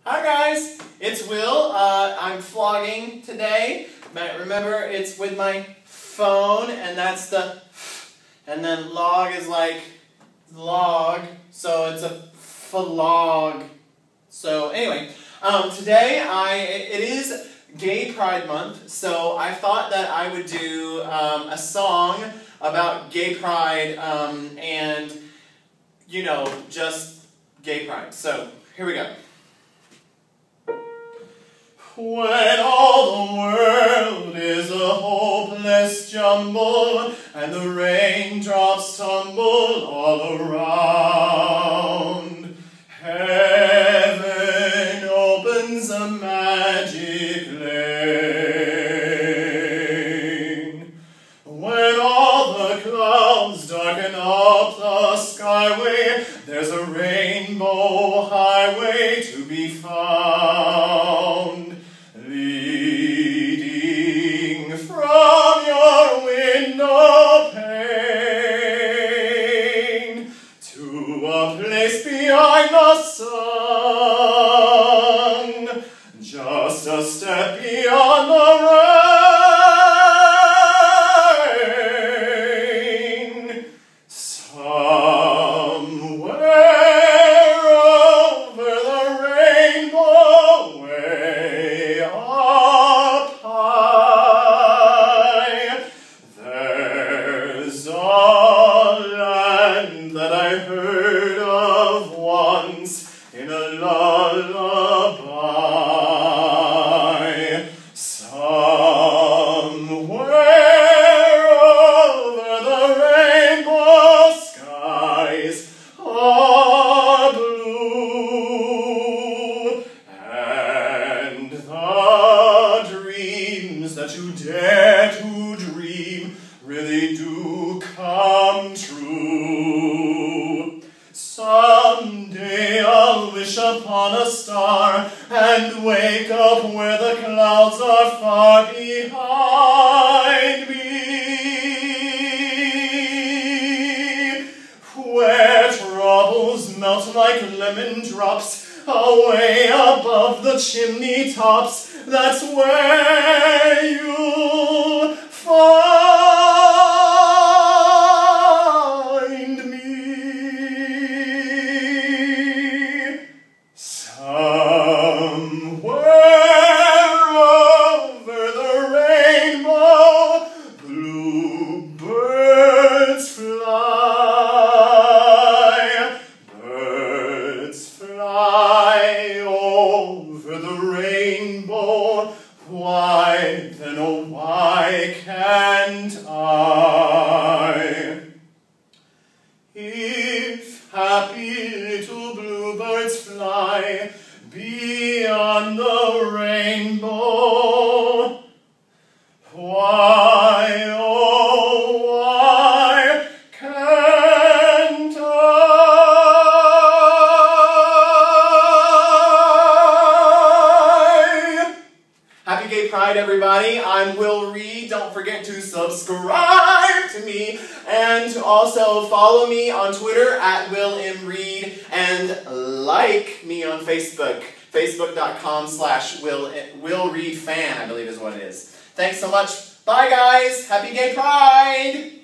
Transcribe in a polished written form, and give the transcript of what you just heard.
Hi guys, it's Will. I'm vlogging today. Remember, it's with my phone, and that's the and then log is like log, so it's a vlog. So anyway, today it is Gay Pride Month, so I thought that I would do a song about gay pride and, you know, just gay pride. So here we go. When all the world is a hopeless jumble, and the raindrops tumble all around, heaven opens a magic lane. When all the clouds darken up the skyway, there's a rainbow highway to be found, leading from your window pane to a place behind the sun, just a step beyond the rain. That I heard of once in a lullaby, somewhere over the rainbow skies are blue, and the dreams that you dare to dream really do come true. Someday I'll wish upon a star and wake up where the clouds are far behind me, where troubles melt like lemon drops away above the chimney tops. That's where you'll find me. Somewhere over the rainbow, bluebirds fly. Birds fly over the rainbow. Why then, oh why can't I? If happy little bluebirds fly beyond the rainbow, why, oh why can't I? Happy Gay Pride, everybody. I'm Will Reed. Don't forget to subscribe to me and to also follow me on Twitter at Will M. Reed and like me on Facebook. Facebook.com/Will Reed Fan, I believe is what it is. Thanks so much. Bye, guys. Happy Gay Pride.